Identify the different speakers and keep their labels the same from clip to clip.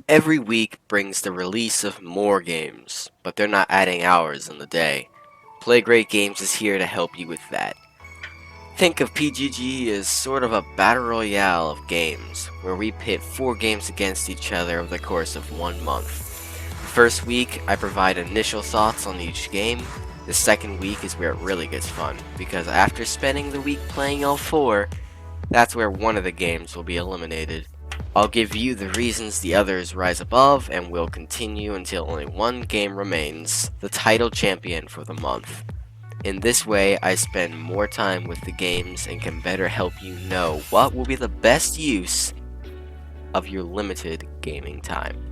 Speaker 1: Every week brings the release of more games, but they're not adding hours in the day. Play Great Games is here to help you with that. Think of PGG as sort of a battle royale of games, where we pit 4 games against each other over the course of 1 month. The first week, I provide initial thoughts on each game. The second week is where it really gets fun, because after spending the week playing all 4, that's where one of the games will be eliminated. I'll give you the reasons the others rise above, and we'll continue until only one game remains, the title champion for the month. In this way, I spend more time with the games and can better help you know what will be the best use of your limited gaming time.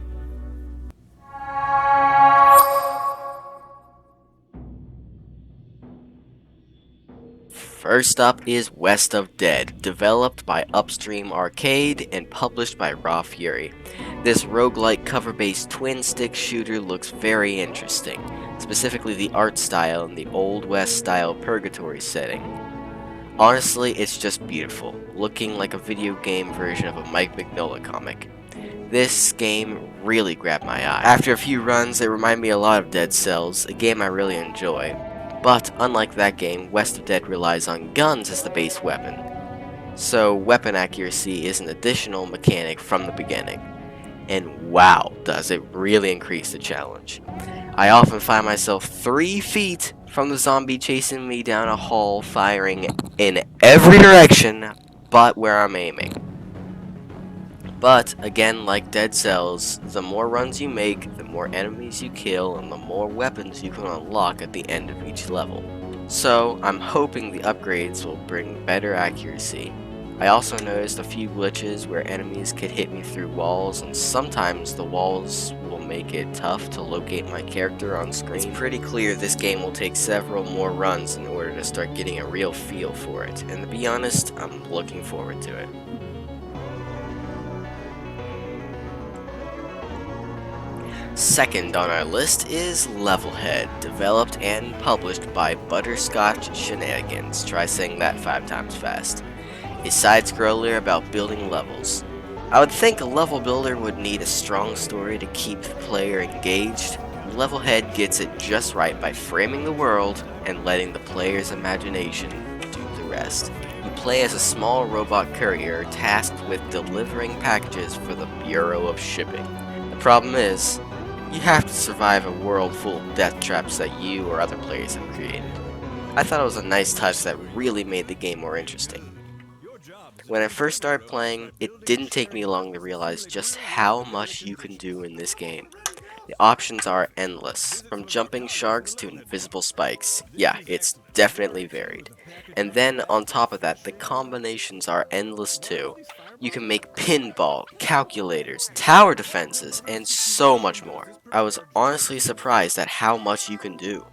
Speaker 1: First up is West of Dead, developed by Upstream Arcade and published by Raw Fury. This roguelike cover-based twin-stick shooter looks very interesting, specifically the art style in the Old West style Purgatory setting. Honestly, it's just beautiful, looking like a video game version of a Mike Mignola comic. This game really grabbed my eye. After a few runs, it reminded me a lot of Dead Cells, a game I really enjoy. But unlike that game, West of Dead relies on guns as the base weapon. So weapon accuracy is an additional mechanic from the beginning. And wow, does it really increase the challenge. I often find myself 3 feet from the zombie chasing me down a hall, firing in every direction but where I'm aiming. But, again, like Dead Cells, the more runs you make, the more enemies you kill, and the more weapons you can unlock at the end of each level. So, I'm hoping the upgrades will bring better accuracy. I also noticed a few glitches where enemies could hit me through walls, and sometimes the walls will make it tough to locate my character on screen. It's pretty clear this game will take several more runs in order to start getting a real feel for it, and to be honest, I'm looking forward to it. Second on our list is Levelhead, developed and published by Butterscotch Shenanigans. Try saying that 5 times fast. A side-scroller about building levels. I would think a level builder would need a strong story to keep the player engaged. Levelhead gets it just right by framing the world and letting the player's imagination do the rest. You play as a small robot courier tasked with delivering packages for the Bureau of Shipping. The problem is, you have to survive a world full of death traps that you or other players have created. I thought it was a nice touch that really made the game more interesting. When I first started playing, it didn't take me long to realize just how much you can do in this game. The options are endless, from jumping sharks to invisible spikes. Yeah, it's definitely varied. And then, on top of that, the combinations are endless too. You can make pinball, calculators, tower defenses, and so much more. I was honestly surprised at how much you can do.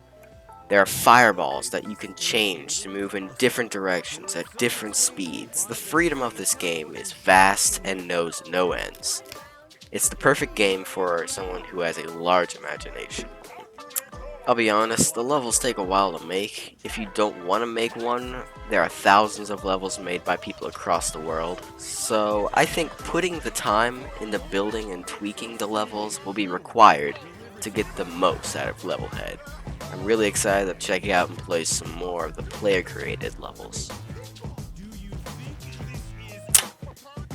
Speaker 1: There are fireballs that you can change to move in different directions at different speeds. The freedom of this game is vast and knows no ends. It's the perfect game for someone who has a large imagination. I'll be honest, the levels take a while to make. If you don't want to make one, there are thousands of levels made by people across the world. So I think putting the time into building and tweaking the levels will be required to get the most out of Levelhead. I'm really excited to check out and play some more of the player-created levels.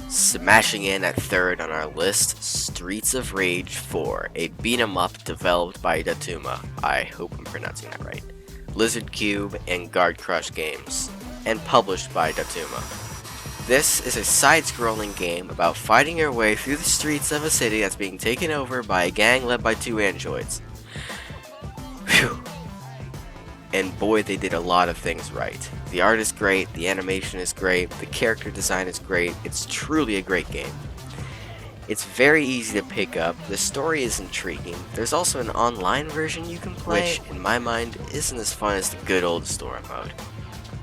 Speaker 1: Smashing in at third on our list, Streets of Rage 4, a beat-em-up developed by Datuma, I hope I'm pronouncing that right, Lizard Cube, and Guard Crush Games, and published by Datuma. This is a side-scrolling game about fighting your way through the streets of a city that's being taken over by a gang led by 2 androids. Phew. And boy, they did a lot of things right. The art is great, the animation is great, the character design is great, it's truly a great game. It's very easy to pick up, the story is intriguing, there's also an online version you can play, which, in my mind, isn't as fun as the good old story mode.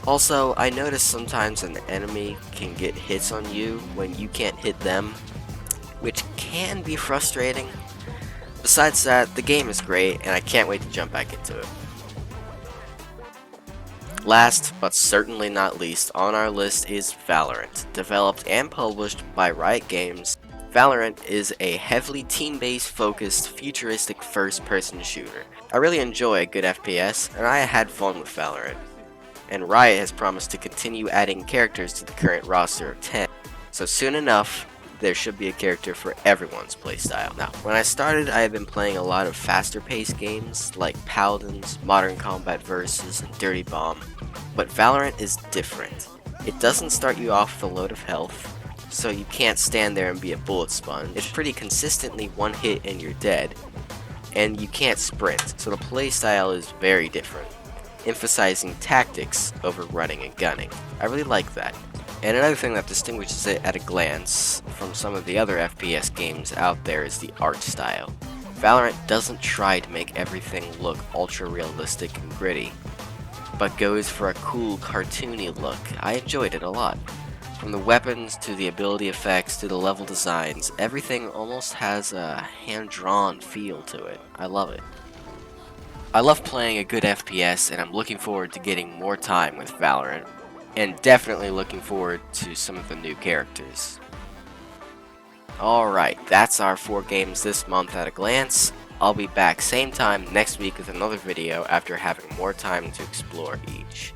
Speaker 1: Also, I noticed sometimes an enemy can get hits on you when you can't hit them, which can be frustrating. Besides that, the game is great, and I can't wait to jump back into it. Last, but certainly not least, on our list is Valorant, developed and published by Riot Games. Valorant is a heavily team-based focused futuristic first-person shooter. I really enjoy a good FPS, and I had fun with Valorant. And Riot has promised to continue adding characters to the current roster of 10. So soon enough, there should be a character for everyone's playstyle. Now, when I started, I had been playing a lot of faster paced games like Paladins, Modern Combat Versus, and Dirty Bomb. But Valorant is different. It doesn't start you off with a load of health, so you can't stand there and be a bullet sponge. It's pretty consistently one hit and you're dead. And you can't sprint, so the playstyle is very different, emphasizing tactics over running and gunning. I really like that. And another thing that distinguishes it at a glance from some of the other FPS games out there is the art style. Valorant doesn't try to make everything look ultra realistic and gritty, but goes for a cool cartoony look. I enjoyed it a lot. From the weapons to the ability effects to the level designs, everything almost has a hand-drawn feel to it. I love it. I love playing a good FPS, and I'm looking forward to getting more time with Valorant, and definitely looking forward to some of the new characters. Alright, that's our 4 games this month at a glance. I'll be back same time next week with another video after having more time to explore each.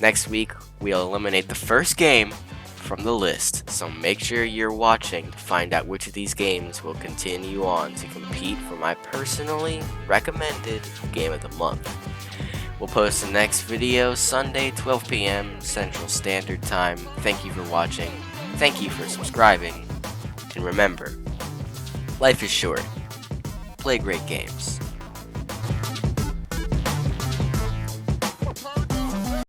Speaker 1: Next week, we'll eliminate the first game from the list, so make sure you're watching to find out which of these games will continue on to compete for my personally recommended Game of the Month. We'll post the next video Sunday, 12 p.m. Central Standard Time. Thank you for watching, thank you for subscribing, and remember, life is short. Play great games.